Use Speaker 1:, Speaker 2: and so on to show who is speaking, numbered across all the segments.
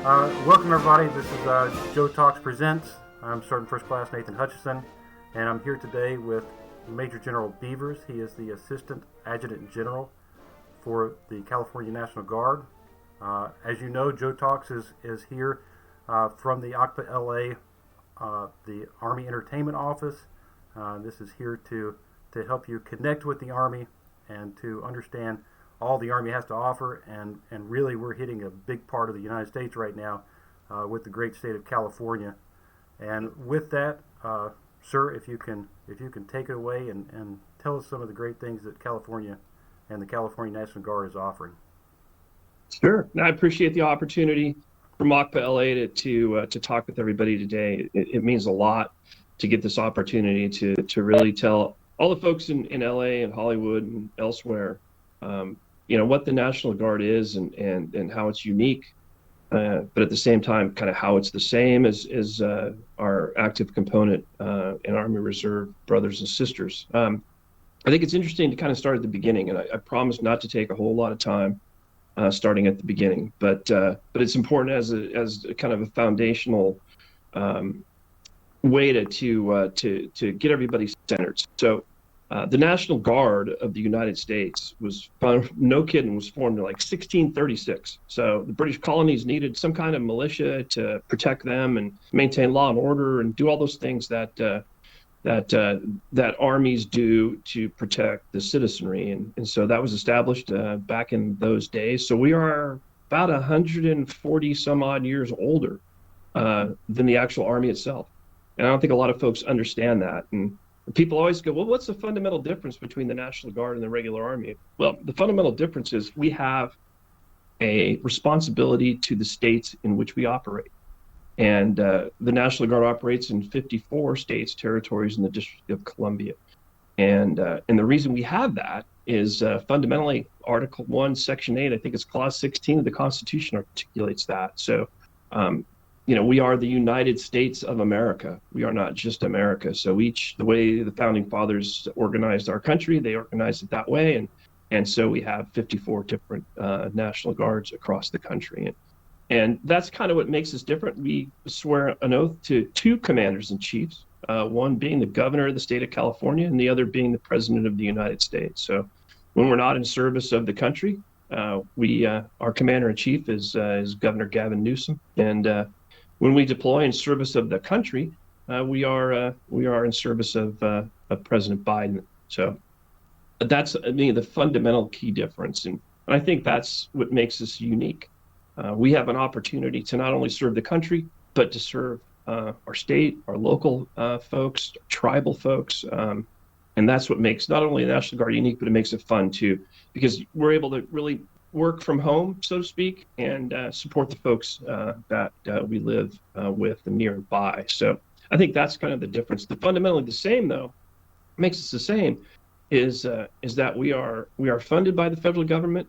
Speaker 1: Welcome everybody. This is Joe Talks Presents. I'm Sergeant First Class Nathan Hutchison, and I'm here today with Major General Beevers. He is the Assistant Adjutant General for the California National Guard. As you know, Joe Talks is here from the OCPA LA, the Army Entertainment Office. This is here to help you connect with the Army and to understand all the Army has to offer, and really we're hitting a big part of the United States right now with the great state of California. And with that, sir, if you can take it away and tell us some of the great things that California and the California National Guard is offering.
Speaker 2: Sure. I appreciate the opportunity from OCPA LA to talk with everybody today. It means a lot to get this opportunity to really tell all the folks in LA and Hollywood and elsewhere what the National Guard is and how it's unique, but at the same time, kind of how it's the same as our active component and Army Reserve brothers and sisters. I think it's interesting to kind of start at the beginning, and I promise not to take a whole lot of time starting at the beginning, but it's important as a kind of a foundational way to get everybody centered. So. The National Guard of the United States was formed in like 1636. So the British colonies needed some kind of militia to protect them and maintain law and order and do all those things that armies do to protect the citizenry. And so that was established back in those days. So we are about 140 some odd years older than the actual Army itself. And I don't think a lot of folks understand that. And people always go, well, what's the fundamental difference between the National Guard and the regular Army? Well, the fundamental difference is we have a responsibility to the states in which we operate. And the National Guard operates in 54 states, territories, in the District of Columbia. And the reason we have that is fundamentally Article 1, Section 8, I think it's Clause 16 of the Constitution articulates that. So, we are the United States of America. We are not just America. So the way the founding fathers organized our country, they organized it that way. And so we have 54 different National Guards across the country. And that's kind of what makes us different. We swear an oath to two commanders in chiefs, one being the governor of the state of California and the other being the president of the United States. So when we're not in service of the country, our commander in chief is Governor Gavin Newsom. And when we deploy in service of the country, we are in service of President Biden. So that's the fundamental key difference, and I think that's what makes us unique. We have an opportunity to not only serve the country, but to serve our state, our local folks, tribal folks, and that's what makes not only the National Guard unique, but it makes it fun too, because we're able to really work from home, so to speak, and support the folks that we live with and nearby. So I think that's kind of the difference. The fundamentally the same, though, makes us the same, is that we are funded by the federal government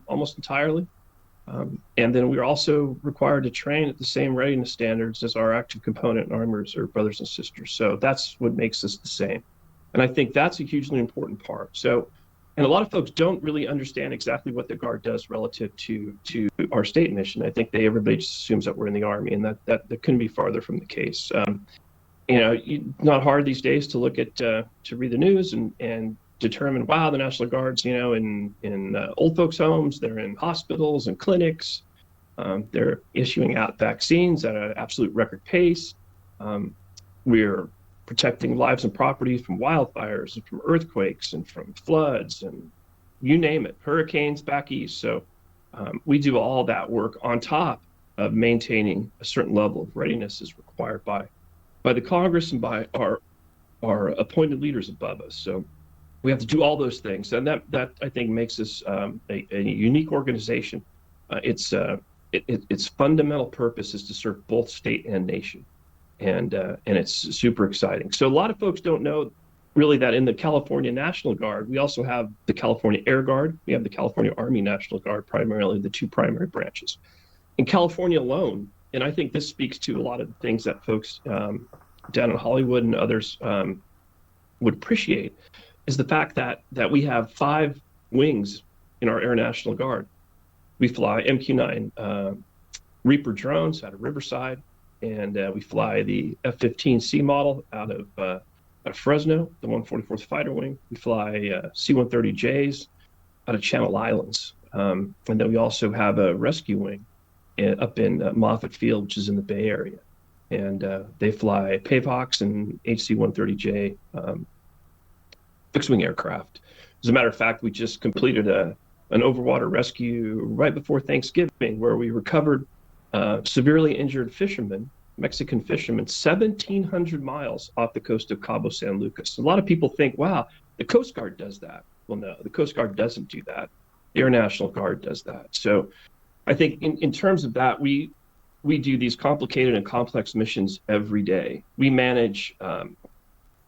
Speaker 2: almost entirely, and then we are also required to train at the same readiness standards as our active component and Army Reserve brothers and sisters. So that's what makes us the same, and I think that's a hugely important part. So. And a lot of folks don't really understand exactly what the Guard does relative to our state mission. I think everybody just assumes that we're in the Army, and that couldn't be farther from the case. Not hard these days to look at to read the news and determine, wow, the National Guard's in old folks' homes, they're in hospitals and clinics, they're issuing out vaccines at an absolute record pace. We're protecting lives and property from wildfires and from earthquakes and from floods and you name it, hurricanes back east. So we do all that work on top of maintaining a certain level of readiness as required by the Congress and by our appointed leaders above us. So we have to do all those things, and that I think makes us a unique organization. Its fundamental purpose is to serve both state and nation. And it's super exciting. So a lot of folks don't know really that in the California National Guard, we also have the California Air Guard, we have the California Army National Guard, primarily the two primary branches. In California alone, and I think this speaks to a lot of the things that folks down in Hollywood and others would appreciate, is the fact that we have 5 wings in our Air National Guard. We fly MQ-9 Reaper drones out of Riverside, and we fly the F-15C model out of Fresno, the 144th Fighter Wing. We fly C-130Js out of Channel Islands. And then we also have a rescue wing up in Moffett Field, which is in the Bay Area. And they fly Pavhawks and HC-130J fixed-wing aircraft. As a matter of fact, we just completed an overwater rescue right before Thanksgiving, where we recovered severely injured fishermen, Mexican fishermen, 1,700 miles off the coast of Cabo San Lucas. A lot of people think, wow, the Coast Guard does that. Well, no, the Coast Guard doesn't do that. The Air National Guard does that. So I think in terms of that, we do these complicated and complex missions every day. We manage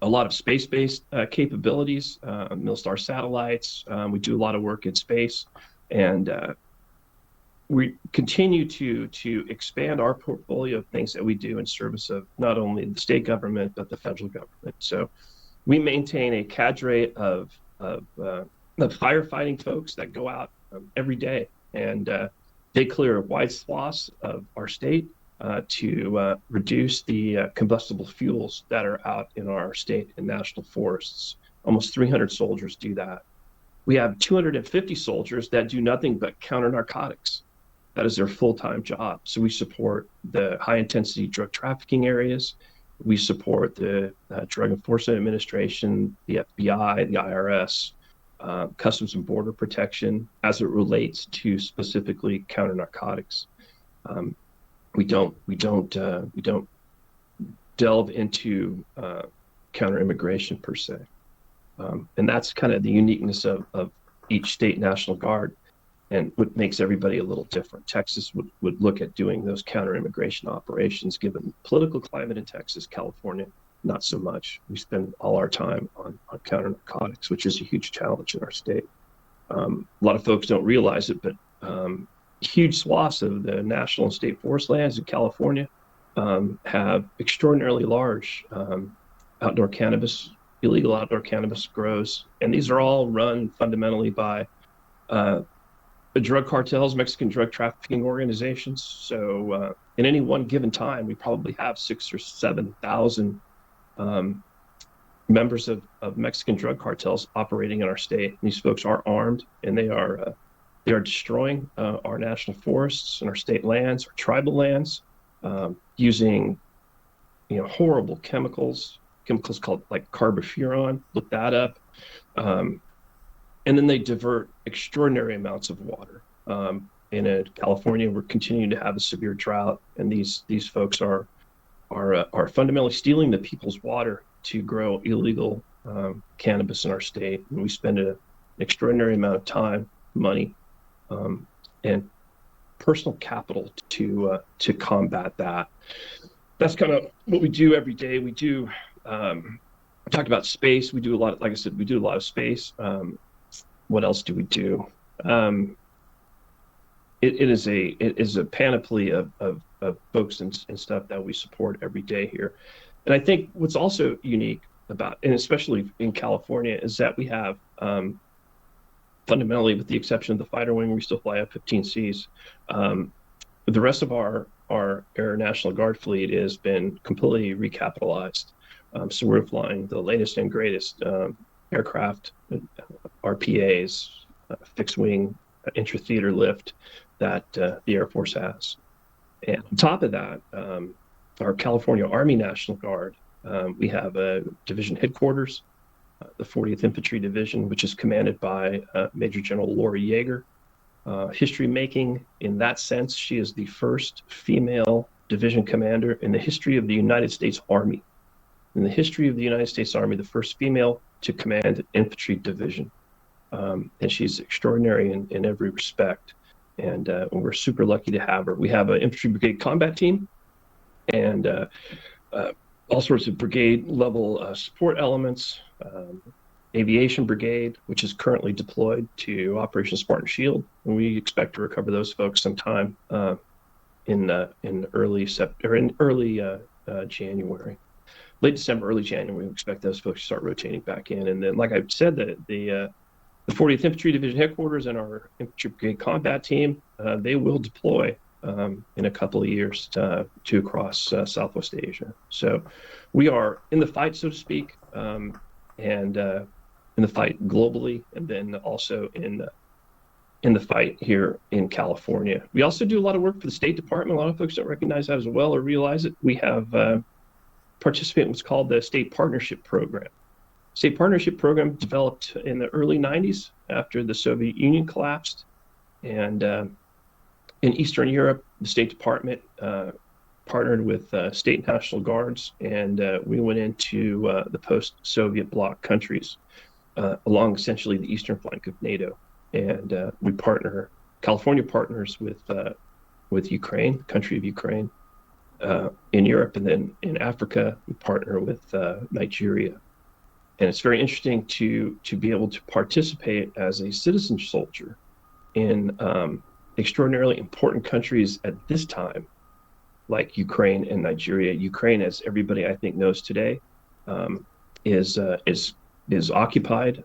Speaker 2: a lot of space-based capabilities, Milstar satellites. We do a lot of work in space, and we continue to expand our portfolio of things that we do in service of not only the state government, but the federal government. So we maintain a cadre of firefighting folks that go out every day and they clear wide swaths of our state to reduce the combustible fuels that are out in our state and national forests. Almost 300 soldiers do that. We have 250 soldiers that do nothing but counter narcotics. That is their full-time job. So we support the high-intensity drug trafficking areas. We support the Drug Enforcement Administration, the FBI, the IRS, Customs and Border Protection, as it relates to specifically counter narcotics. We don't delve into counter immigration per se, and that's kind of the uniqueness of each state National Guard, and what makes everybody a little different. Texas would look at doing those counter immigration operations, given the political climate in Texas. California, not so much. We spend all our time on counter narcotics, which is a huge challenge in our state. A lot of folks don't realize it, but huge swaths of the national and state forest lands in California have extraordinarily large illegal outdoor cannabis grows. And these are all run fundamentally by the drug cartels, Mexican drug trafficking organizations. So in any one given time, we probably have 6,000 or 7,000 members of Mexican drug cartels operating in our state. And these folks are armed, and they are destroying our national forests and our state lands, our tribal lands, using horrible chemicals called like carbofuran. Look that up. And then they divert extraordinary amounts of water. In California, we're continuing to have a severe drought, and these folks are fundamentally stealing the people's water to grow illegal cannabis in our state. And we spend an extraordinary amount of time, money, and personal capital to combat that. That's kind of what we do every day. We do. I talked about space. We do a lot. Like I said, we do a lot of space. What else do we do? It is a panoply of folks and stuff that we support every day here. And I think what's also unique about, and especially in California, is that we have fundamentally, with the exception of the fighter wing, we still fly F-15Cs. The rest of our Air National Guard fleet has been completely recapitalized. So we're flying the latest and greatest aircraft, RPAs, fixed wing, intra-theater lift that the Air Force has. And on top of that, our California Army National Guard, we have a division headquarters, the 40th Infantry Division, which is commanded by Major General Lori Yeager. History making in that sense, she is the first female division commander in the history of the United States Army. In the history of the United States Army, the first female to command an infantry division. And she's extraordinary in every respect. And we're super lucky to have her. We have an infantry brigade combat team and all sorts of brigade level support elements. Aviation brigade, which is currently deployed to Operation Spartan Shield. And we expect to recover those folks sometime in early January. Late December, early January, we expect those folks to start rotating back in. And then, like I said, the 40th Infantry Division headquarters and our infantry brigade combat team, they will deploy in a couple of years to across Southwest Asia. So we are in the fight, so to speak, and in the fight globally, and then also in the fight here in California. We also do a lot of work for the State Department. A lot of folks don't recognize that as well or realize it. We have participate in what's called the State Partnership Program. State Partnership Program developed in the early 90s after the Soviet Union collapsed. And in Eastern Europe, the State Department partnered with state National Guards, and we went into the post-Soviet bloc countries along essentially the eastern flank of NATO. And California partners with Ukraine, the country of Ukraine, in Europe, and then in Africa, we partner with Nigeria. And it's very interesting to be able to participate as a citizen soldier in extraordinarily important countries at this time, like Ukraine and Nigeria. Ukraine, as everybody I think knows today, is occupied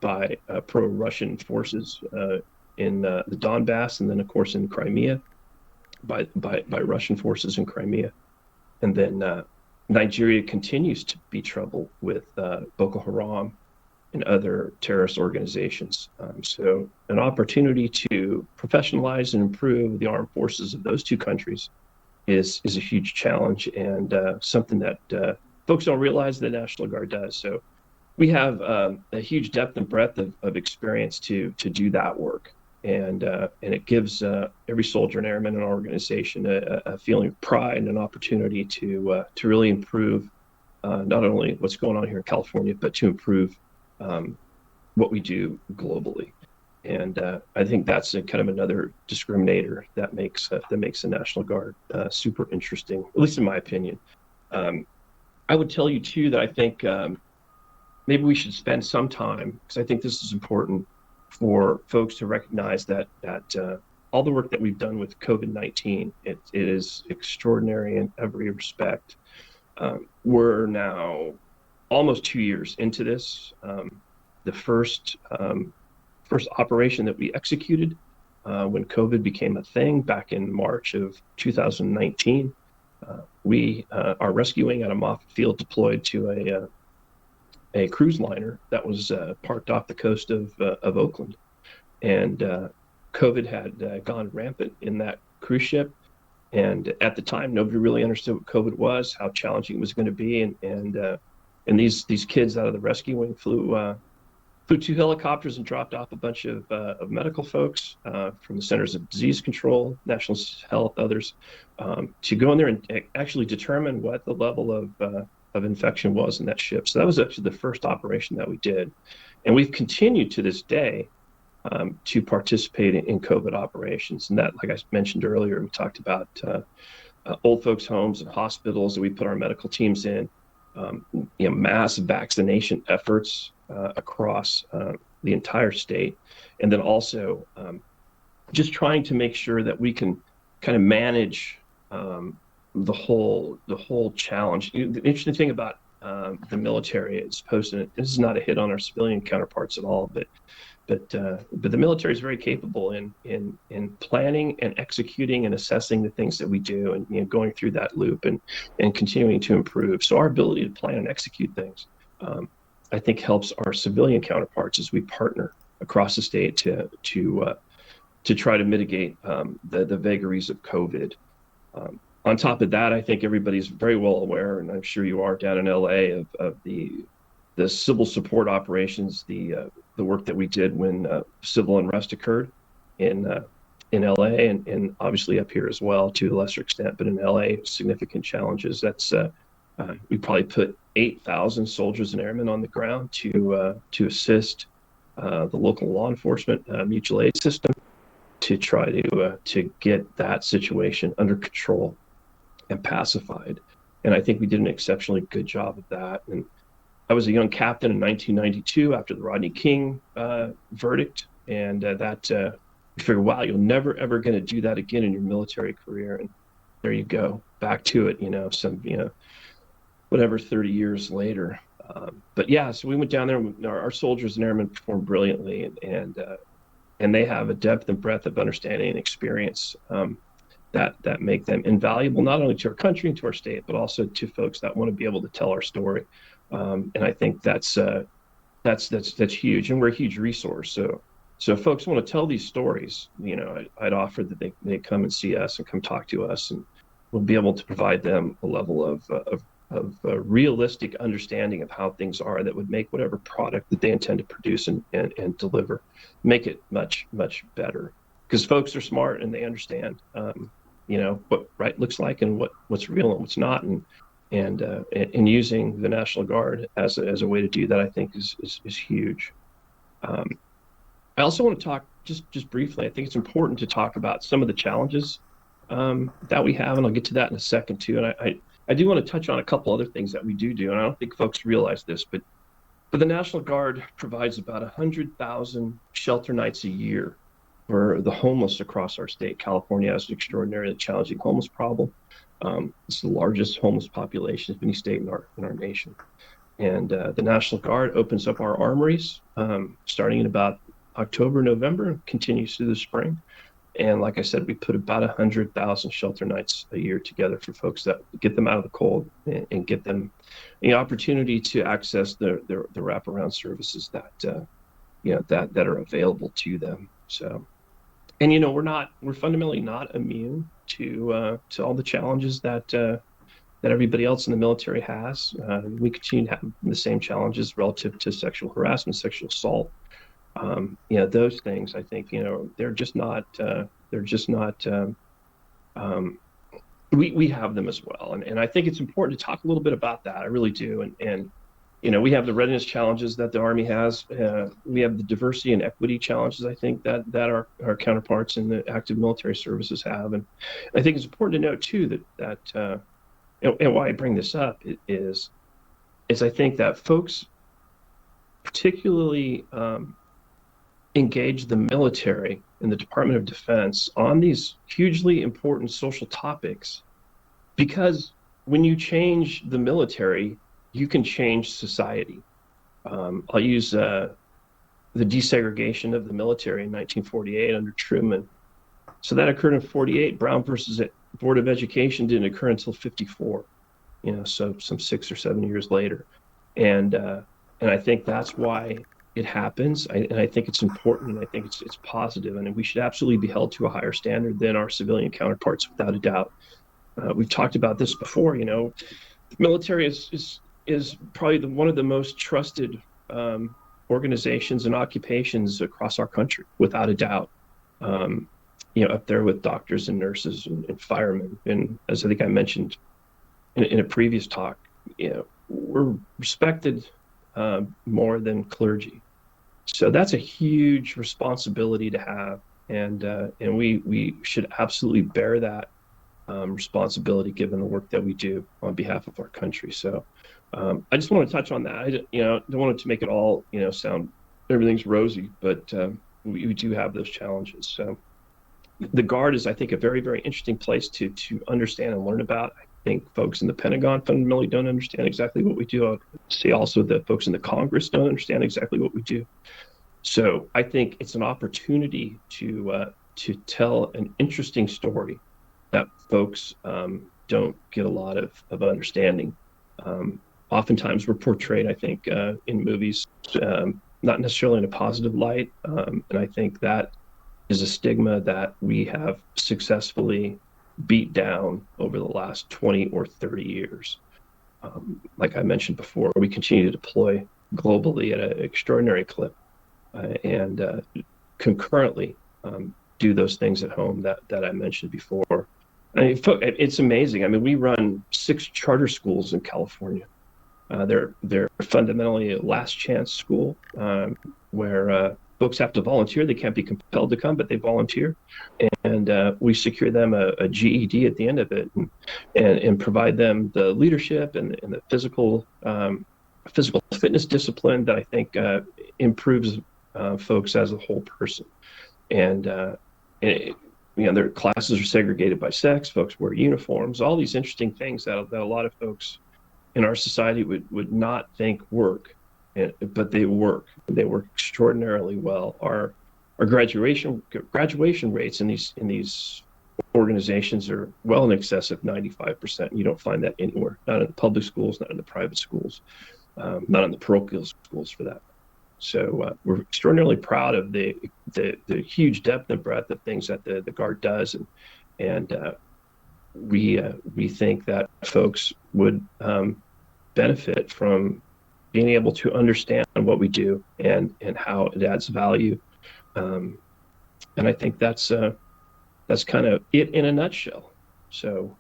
Speaker 2: by pro-Russian forces in the Donbass, and then of course in Crimea by Russian forces in Crimea. And then Nigeria continues to be troubled with Boko Haram and other terrorist organizations. So an opportunity to professionalize and improve the armed forces of those two countries is a huge challenge, and something that folks don't realize the National Guard does. So we have a huge depth and breadth of experience to do that work. And it gives every soldier and airman in our organization a feeling of pride and an opportunity to really improve not only what's going on here in California, but to improve what we do globally. And I think that's kind of another discriminator that makes the National Guard super interesting, at least in my opinion. I would tell you too that I think maybe we should spend some time, because I think this is important for folks to recognize that all the work that we've done with COVID-19, it is extraordinary in every respect. We're now almost 2 years into this. The first operation that we executed when COVID became a thing back in March of 2019, we are rescuing at a Moffett Field deployed to a cruise liner that was parked off the coast of Oakland. And COVID had gone rampant in that cruise ship. And at the time, nobody really understood what COVID was, how challenging it was going to be. And these kids out of the rescue wing flew 2 helicopters and dropped off a bunch of medical folks from the Centers of Disease Control, National Health, others, to go in there and actually determine what the level of infection was in that ship. So that was actually the first operation that we did. And we've continued to this day to participate in COVID operations. And that, like I mentioned earlier, we talked about old folks' homes and hospitals that we put our medical teams in, mass vaccination efforts across the entire state. And then also just trying to make sure that we can kind of manage the whole challenge. The interesting thing about the military is this is not a hit on our civilian counterparts at all, but the military is very capable in planning and executing and assessing the things that we do, and going through that loop and continuing to improve. So our ability to plan and execute things, I think, helps our civilian counterparts as we partner across the state to try to mitigate the vagaries of COVID. On top of that, I think everybody's very well aware, and I'm sure you are down in LA, of the civil support operations, the work that we did when civil unrest occurred in LA, and obviously up here as well to a lesser extent, but in LA, significant challenges. That's we probably put 8,000 soldiers and airmen on the ground to assist the local law enforcement mutual aid system to try to get that situation under control and pacified. And I think we did an exceptionally good job of that. And I was a young captain in 1992 after the Rodney King verdict, and you figure, wow, you're never ever going to do that again in your military career. And there you go, back to it, whatever, 30 years later. But yeah, so we went down there, and our soldiers and airmen performed brilliantly, and they have a depth and breadth of understanding and experience that make them invaluable, not only to our country and to our state, but also to folks that want to be able to tell our story. And I think that's huge, and we're a huge resource. So if folks want to tell these stories, I'd offer that they come and see us and come talk to us, and we'll be able to provide them a level of a realistic understanding of how things are that would make whatever product that they intend to produce and deliver, make it much, much better. Because folks are smart and they understand, what right looks like and what's real and what's not. And using the National Guard as a way to do that, I think is huge. I also want to talk just briefly. I think it's important to talk about some of the challenges that we have, and I'll get to that in a second too. And I do want to touch on a couple other things that we do, and I don't think folks realize this, but the National Guard provides about 100,000 shelter nights a year for the homeless across our state. California has an extraordinarily challenging homeless problem. It's the largest homeless population of any state in our nation. And the National Guard opens up our armories starting in about October, November, and continues through the spring. And like I said, we put about 100,000 shelter nights a year together for folks that get them out of the cold and get them the opportunity to access the wraparound services that are available to them. So, and we're fundamentally not immune to all the challenges that everybody else in the military has. We continue to have the same challenges relative to sexual harassment, sexual assault. Those things, I think, they're just not, we have them as well. And I think it's important to talk a little bit about that. I really do. And we have the readiness challenges that the Army has. We have the diversity and equity challenges, I think, that our counterparts in the active military services have. And I think it's important to note too that and why I bring this up is I think that folks particularly engage the military and the Department of Defense on these hugely important social topics, because when you change the military, you can change society. I'll use the desegregation of the military in 1948 under Truman. So that occurred in 48. Brown versus Board of Education didn't occur until 54, so some 6 or 7 years later. And I think that's why it happens. And I think it's important, and I think it's positive, and we should absolutely be held to a higher standard than our civilian counterparts, without a doubt. We've talked about this before. The military is probably one of the most trusted organizations and occupations across our country, without a doubt. Up there with doctors and nurses and firemen. And as I think I mentioned in a previous talk, we're respected more than clergy. So that's a huge responsibility to have, and we should absolutely bear that responsibility given the work that we do on behalf of our country. So I just want to touch on that. I don't want it to make it all sound everything's rosy, but we do have those challenges. So the Guard is, I think, a very, very interesting place to understand and learn about. I think folks in the Pentagon fundamentally don't understand exactly what we do. I see also that folks in the Congress don't understand exactly what we do. So I think it's an opportunity to tell an interesting story that folks don't get a lot of understanding. Oftentimes we're portrayed, I think, in movies, not necessarily in a positive light. And I think that is a stigma that we have successfully beat down over the last 20 or 30 years. Like I mentioned before, we continue to deploy globally at an extraordinary clip and concurrently do those things at home that I mentioned before. It's amazing. I mean, we run 6 charter schools in California. They're fundamentally a last chance school where folks have to volunteer. They can't be compelled to come, but they volunteer. And we secure them a GED at the end of it and provide them the leadership and the physical fitness discipline that I think improves folks as a whole person. And their classes are segregated by sex. Folks wear uniforms, all these interesting things that a lot of folks in our society would not think work. But they work. They work extraordinarily well. Our graduation rates in these organizations are well in excess of 95%. You don't find that anywhere, not in the public schools, not in the private schools, not in the parochial schools for that. So we're extraordinarily proud of the huge depth and breadth of things that the Guard does, and we think that folks would benefit from being able to understand what we do and how it adds value. And I think that's kind of it in a nutshell. So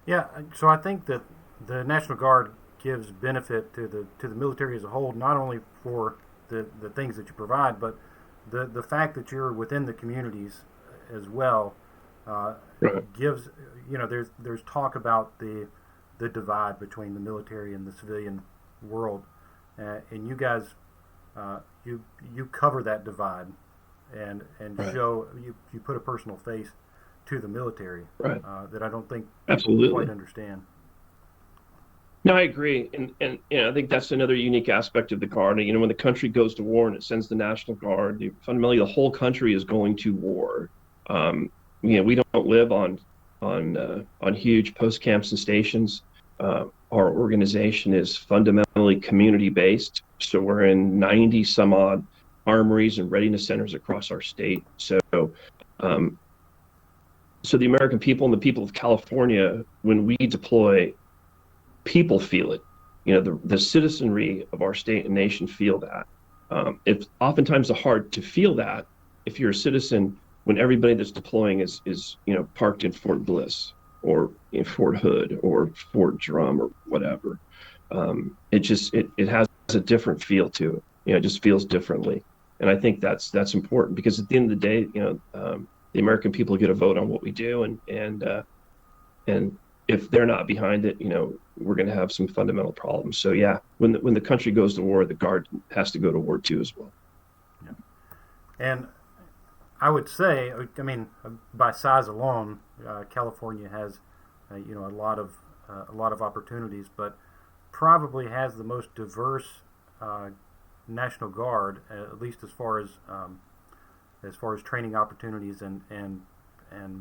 Speaker 1: Yeah, so I think that the National Guard gives benefit to the military as a whole, not only for the things that you provide, but the fact that you're within the communities as well uh,
Speaker 2: right.
Speaker 1: gives, there's talk about the divide between the military and the civilian world, and you guys you cover that divide and
Speaker 2: Right.
Speaker 1: show you put a personal face to the military
Speaker 2: Right.
Speaker 1: that I don't think people quite
Speaker 2: Absolutely.
Speaker 1: understand.
Speaker 2: No, I agree, and I think that's another unique aspect of the Guard. When the country goes to war and it sends the National Guard, fundamentally the whole country is going to war. Um, we don't live on huge post camps and stations. Our organization is fundamentally community based, so we're in 90 some odd armories and readiness centers across our state. Um, so the American people and the people of California, when we deploy, people feel it. The citizenry of our state and nation feel that. It's oftentimes hard to feel that if you're a citizen when everybody that's deploying is parked in Fort Bliss or in Fort Hood or Fort Drum or whatever. It has a different feel to it. It just feels differently, and I think that's important because at the end of the day, the American people get a vote on what we do, and if they're not behind it, we're going to have some fundamental problems. So yeah, when the country goes to war, the Guard has to go to war too as well.
Speaker 1: Yeah. And I would say, I mean, by size alone, California has a lot of opportunities, but probably has the most diverse National Guard, at least as far as training opportunities and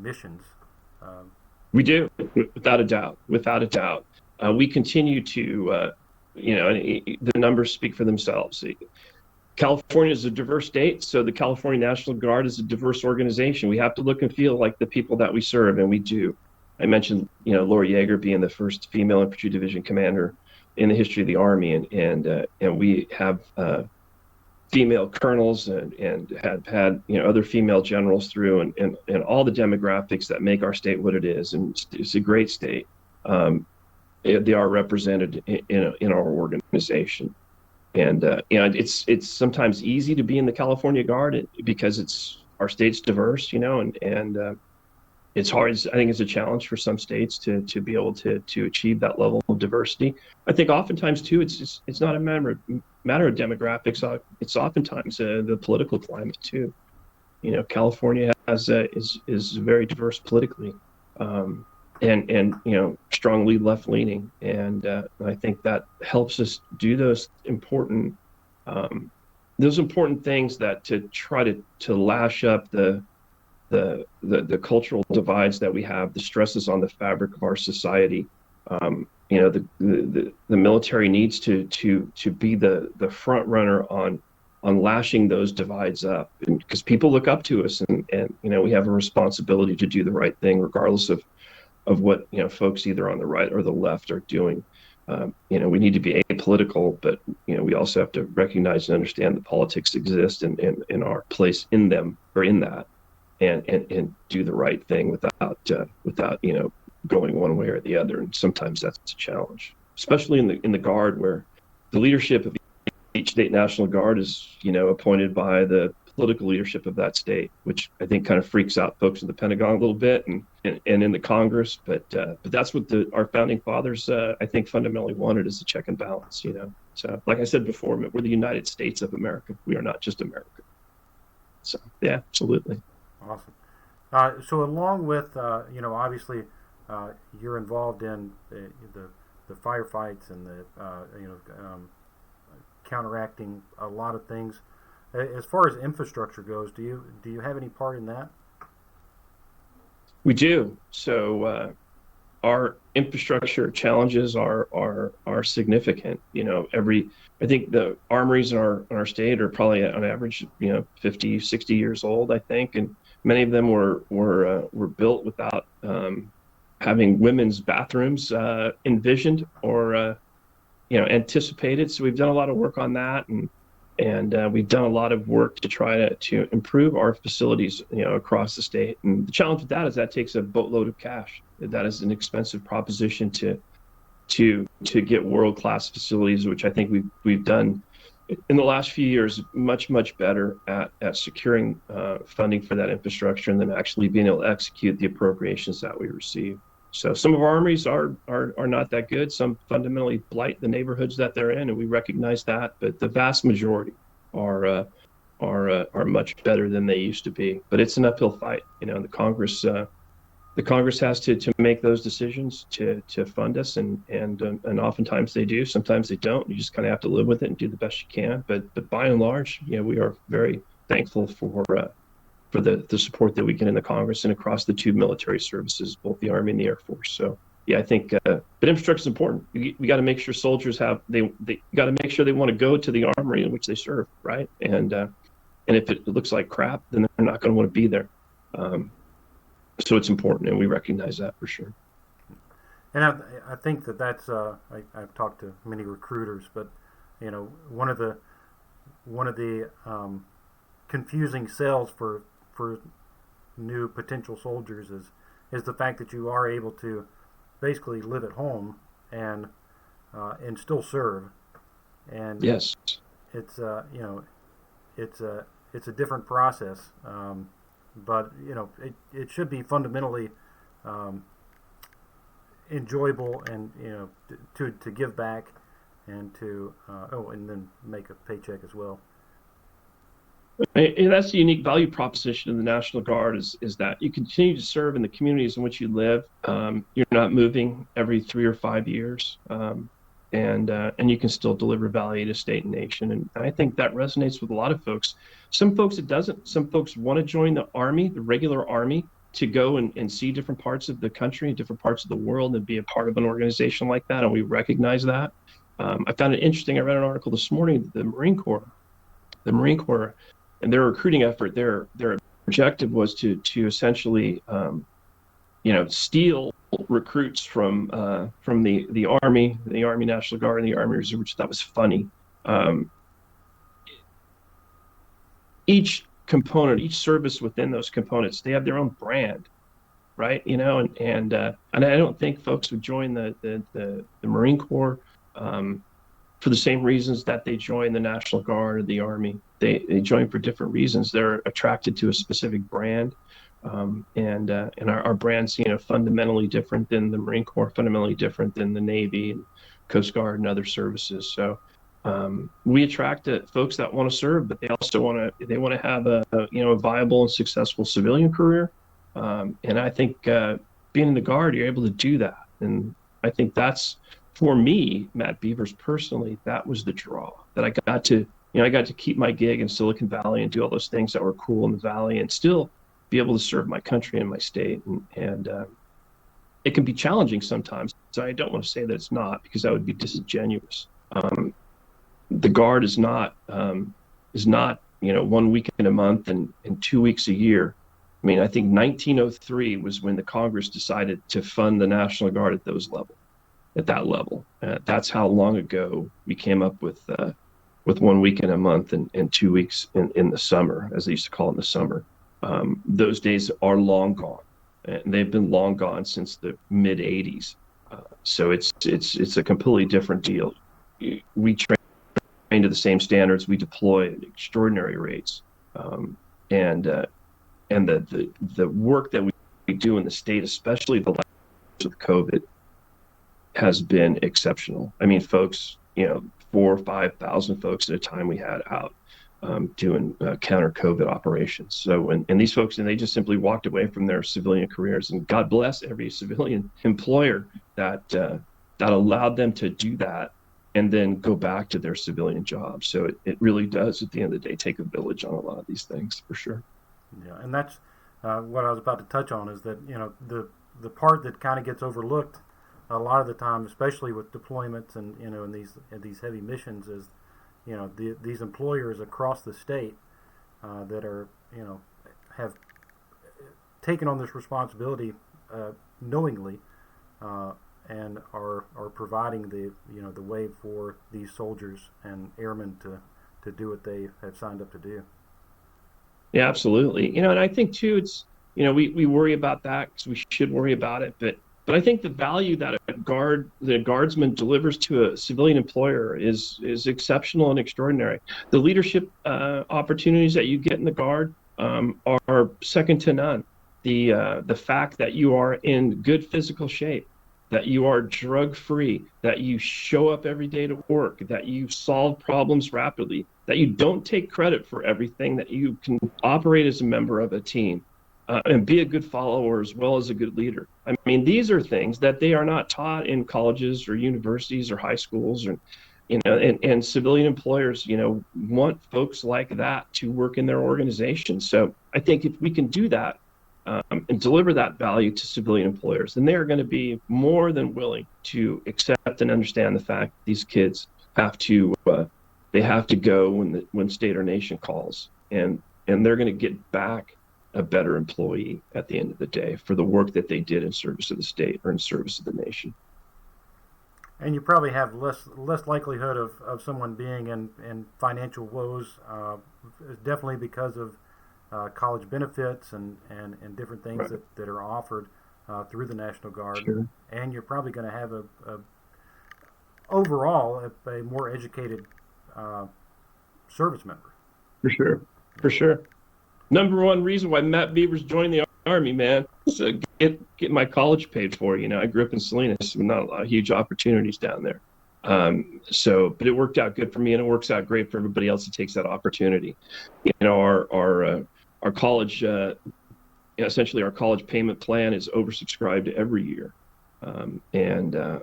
Speaker 1: missions. Um,
Speaker 2: We do, without a doubt, without a doubt. We continue to, the numbers speak for themselves. California is a diverse state, so the California National Guard is a diverse organization. We have to look and feel like the people that we serve, and we do. I mentioned, Laura Yeager being the first female infantry division commander in the history of the Army, and we have female colonels and had other female generals through and all the demographics that make our state what it is, and it's a great state. They are represented in our organization. And it's sometimes easy to be in the California Guard because our state's diverse, and it's hard. I think it's a challenge for some states to be able to achieve that level of diversity. I think oftentimes too, it's not a matter of demographics. It's oftentimes the political climate too. California is very diverse politically, and strongly left leaning, and I think that helps us do those important things that to try to lash up the cultural divides that we have, the stresses on the fabric of our society. The military needs to be the front runner on lashing those divides up, because people look up to us, and we have a responsibility to do the right thing regardless of what folks either on the right or the left are doing. We need to be apolitical, but we also have to recognize and understand that politics exist and our place in them or in that, and do the right thing without going one way or the other. And sometimes that's a challenge, especially in the Guard, where the leadership of each state National Guard is appointed by the political leadership of that state, which I think kind of freaks out folks in the Pentagon a little bit and in the Congress. But that's what our founding fathers I think fundamentally wanted, is a check and balance. So like I said before, we're the United States of America. We are not just America. So yeah, absolutely.
Speaker 1: Awesome. So along with obviously you're involved in the firefights and the counteracting a lot of things. As far as infrastructure goes, do you have any part in that?
Speaker 2: We do. So our infrastructure challenges are significant. I think the armories in our state are probably on average, 50, 60 years old, I think, and many of them were built without having women's bathrooms envisioned or anticipated. So we've done a lot of work on that, and we've done a lot of work to try to improve our facilities, across the state. And the challenge with that is that takes a boatload of cash. That is an expensive proposition to get world-class facilities, which I think we've done in the last few years much better at securing funding for that infrastructure and then actually being able to execute the appropriations that we receive. So some of our armories are not that good. Some fundamentally blight the neighborhoods that they're in, and we recognize that. But the vast majority are much better than they used to be. But it's an uphill fight. The Congress has to make those decisions to fund us, and oftentimes they do. Sometimes they don't. You just kind of have to live with it and do the best you can. But by and large, we are very thankful for the support that we get in the Congress and across the two military services, both the Army and the Air Force. So yeah, I think but infrastructure is important. We got to make sure soldiers they got to make sure they want to go to the armory in which they serve, right? And if it looks like crap, then they're not going to want to be there. So it's important, and we recognize that for sure.
Speaker 1: And I think that's I've talked to many recruiters, but one of the confusing sells for new potential soldiers is the fact that you are able to basically live at home and still serve. And
Speaker 2: Yes.
Speaker 1: it's it's a different process, but it should be fundamentally um, enjoyable, and to give back and to and then make a paycheck as well.
Speaker 2: And that's the unique value proposition of the National Guard is that you continue to serve in the communities in which you live. You're not moving every 3 or 5 years, and you can still deliver value to state and nation. And I think that resonates with a lot of folks. Some folks it doesn't. Some folks want to join the Army, the regular Army, to go and see different parts of the country, different parts of the world, and be a part of an organization like that. And we recognize that. I found it interesting. I read an article this morning that the Marine Corps, and their recruiting effort, their objective was to essentially, steal recruits from the Army, the Army National Guard, and the Army Reserve, which I thought was funny. Each component, each service within those components, they have their own brand, right? And I don't think folks would join the Marine Corps for the same reasons that they join the National Guard or the Army. They join for different reasons. They're attracted to a specific brand, and our brand's fundamentally different than the Marine Corps, fundamentally different than the Navy and Coast Guard and other services. So we attract folks that want to serve, but they also want to have a viable and successful civilian career. And I think being in the Guard, you're able to do that. And I think that's, for me, Matt Beevers personally, that was the draw, that I got to keep my gig in Silicon Valley and do all those things that were cool in the Valley and still be able to serve my country and my state. And it can be challenging sometimes. So I don't want to say that it's not, because that would be disingenuous. The Guard is not 1 week in a month and 2 weeks a year. I mean, I think 1903 was when the Congress decided to fund the National Guard at that level. That's how long ago we came up with 1 week in a month and 2 weeks in the summer, as they used to call it in the summer. Those days are long gone, and they've been long gone since the mid '80s. So it's a completely different deal. We train to the same standards. We deploy at extraordinary rates, and the work that we do in the state, especially the last years of COVID, has been exceptional. I mean, folks, 4,000 or 5,000 folks at a time we had out doing counter COVID operations. So, and these folks, and they just simply walked away from their civilian careers. And God bless every civilian employer that allowed them to do that and then go back to their civilian job. So it really does, at the end of the day, take a village on a lot of these things, for sure.
Speaker 1: Yeah, and that's what I was about to touch on is that the part that kind of gets overlooked a lot of the time, especially with deployments and in these heavy missions, is these employers across the state that are have taken on this responsibility knowingly and are providing the way for these soldiers and airmen to do what they have signed up to do.
Speaker 2: Yeah, absolutely. And I think too, it's, we worry about that because we should worry about it, but I think the value that the guardsman delivers to a civilian employer is exceptional and extraordinary. The leadership opportunities that you get in the Guard are second to none. The fact that you are in good physical shape, that you are drug free, that you show up every day to work, that you solve problems rapidly, that you don't take credit for everything, that you can operate as a member of a team and be a good follower as well as a good leader. I mean, these are things that they are not taught in colleges or universities or high schools, or and civilian employers want folks like that to work in their organization. So I think if we can do that and deliver that value to civilian employers, then they are going to be more than willing to accept and understand the fact that these kids have to they have to go when state or nation calls, and they're going to get back a better employee at the end of the day for the work that they did in service of the state or in service of the nation.
Speaker 1: And you probably have less likelihood of someone being in financial woes, definitely because of college benefits and different things
Speaker 2: Right.
Speaker 1: that are offered through the National Guard.
Speaker 2: Sure.
Speaker 1: And you're probably going to have overall a more educated service member.
Speaker 2: For sure. For sure. Number one reason why Matt Beevers joined the Army, man, so get my college paid for. I grew up in Salinas, so not a lot of huge opportunities down there. But it worked out good for me, and it works out great for everybody else that takes that opportunity. Our college, essentially our college payment plan is oversubscribed every year, and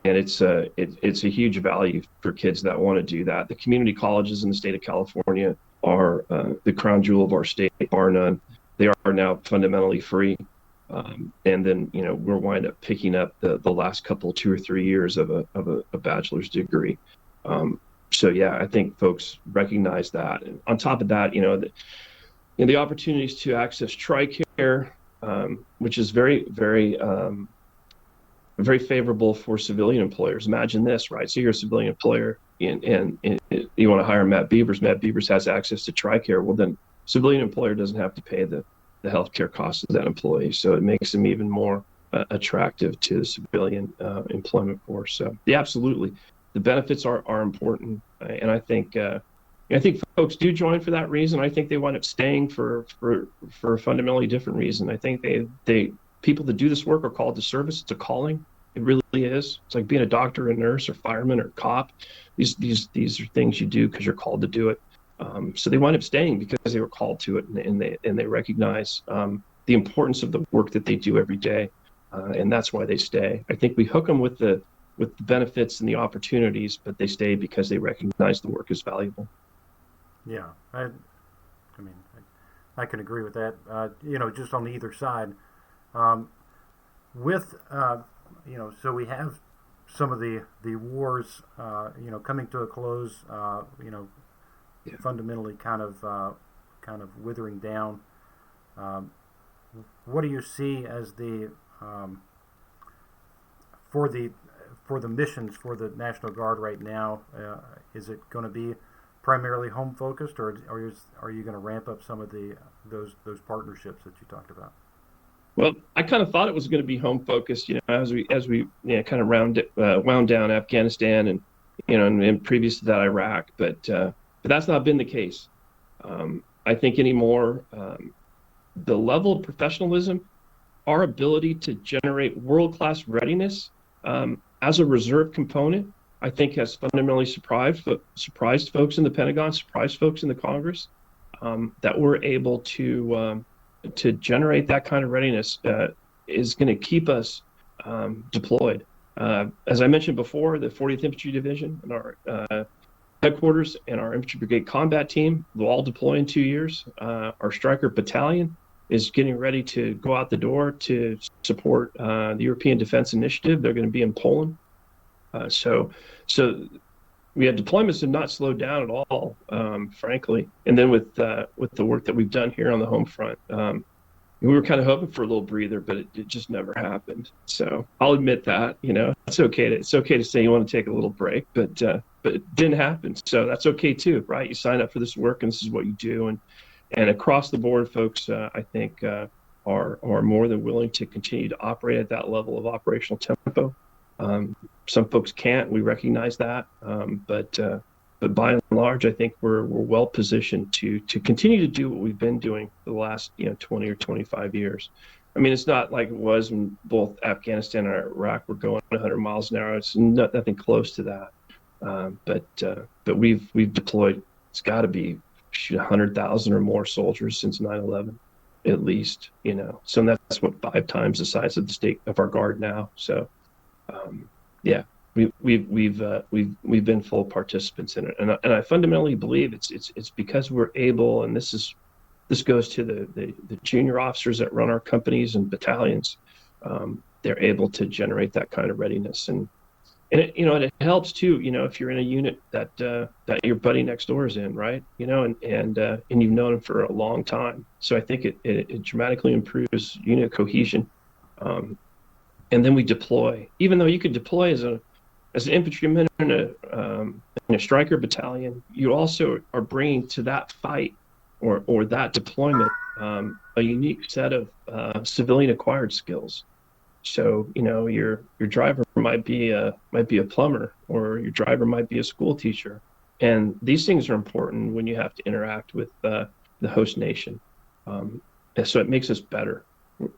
Speaker 2: it's a huge value for kids that want to do that. The community colleges in the state of California are the crown jewel of our state, bar none. They are now fundamentally free, and then we're wind up picking up the last couple 2 or 3 years of a bachelor's degree. So yeah, I think folks recognize that. And on top of that, the opportunities to access TRICARE, which is very, very, very favorable for civilian employers. Imagine this, right? So you're a civilian employer and you want to hire Matt Beevers. Matt Beevers has access to TRICARE. Well, then civilian employer doesn't have to pay the healthcare costs of that employee. So it makes them even more attractive to the civilian employment force. So yeah, absolutely. The benefits are important. And I think folks do join for that reason. I think they wind up staying for a fundamentally different reason. I think they people that do this work are called to service. It's a calling. It really is. It's like being a doctor, a nurse, or fireman, or cop. These are things you do because you're called to do it. So they wind up staying because they were called to it, and they recognize the importance of the work that they do every day, and that's why they stay. I think we hook them with the benefits and the opportunities, but they stay because they recognize the work is valuable.
Speaker 1: Yeah, I mean, I can agree with that. Just on either side, with so we have some of the wars, coming to a close.
Speaker 2: Yeah.
Speaker 1: Fundamentally, kind of withering down. What do you see as the for the missions for the National Guard right now? Is it going to be primarily home focused, or are you going to ramp up some of those partnerships that you talked about?
Speaker 2: Well, I kind of thought it was going to be home focused, as we kind of wound down Afghanistan and and previous to that Iraq, but that's not been the case. I think anymore, the level of professionalism, our ability to generate world-class readiness as a reserve component, I think has fundamentally surprised folks in the Pentagon, surprised folks in the Congress, that we're able to generate that kind of readiness is going to keep us deployed. As I mentioned before, the 40th Infantry Division and our headquarters and our Infantry Brigade Combat Team will all deploy in 2 years. Our Stryker Battalion is getting ready to go out the door to support the European Defense Initiative. They're going to be in Poland. So we had deployments have not slowed down at all, frankly. And then with the work that we've done here on the home front, we were kind of hoping for a little breather, but it just never happened. So I'll admit that, it's okay to say you want to take a little break, but it didn't happen. So that's okay too, right? You sign up for this work and this is what you do. And across the board, folks, I think are more than willing to continue to operate at that level of operational tempo. Some folks can't. We recognize that, but by and large, I think we're well positioned to continue to do what we've been doing for the last 20 or 25 years. I mean, it's not like it was when both Afghanistan and Iraq were going 100 miles an hour. It's nothing close to that. But we've deployed. It's got to be 100,000 or more soldiers since 9/11, at least. So that's what 5 times the size of the state of our guard now. So. Yeah, we've been full participants in it, and I fundamentally believe it's because we're able, and this goes to the junior officers that run our companies and battalions. They're able to generate that kind of readiness, and it helps too. If you're in a unit that your buddy next door is in, right? And you've known him for a long time. So I think it dramatically improves unit cohesion. And then we deploy. Even though you could deploy as an infantryman in a Stryker battalion, you also are bringing to that fight or that deployment a unique set of civilian acquired skills. So your driver might be a plumber, or your driver might be a school teacher, and these things are important when you have to interact with the host nation. And so it makes us better.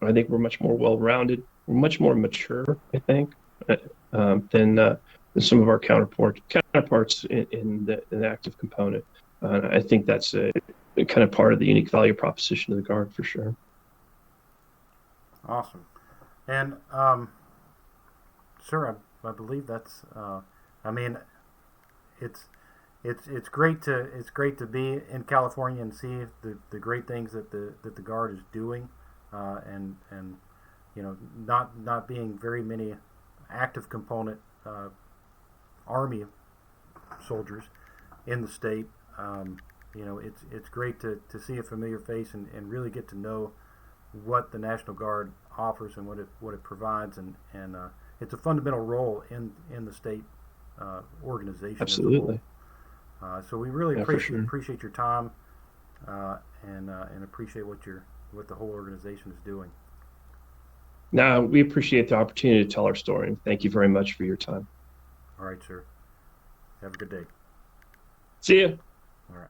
Speaker 2: I think we're much more well-rounded. We're much more mature, I think, than some of our counterparts in the active component. I think that's a kind of part of the unique value proposition of the Guard, for sure.
Speaker 1: Awesome. And sir, I believe that's. I mean, it's great to be in California and see the great things that the Guard is doing, and not being very many active component Army soldiers in the state. It's great to see a familiar face and really get to know what the National Guard offers and what it provides, and it's a fundamental role in the state organization.
Speaker 2: Absolutely.
Speaker 1: So we really
Speaker 2: Sure.
Speaker 1: appreciate your time and appreciate what the whole organization is doing.
Speaker 2: Now, we appreciate the opportunity to tell our story, and thank you very much for your time.
Speaker 1: All right, sir. Have a good day.
Speaker 2: See you.
Speaker 1: All right.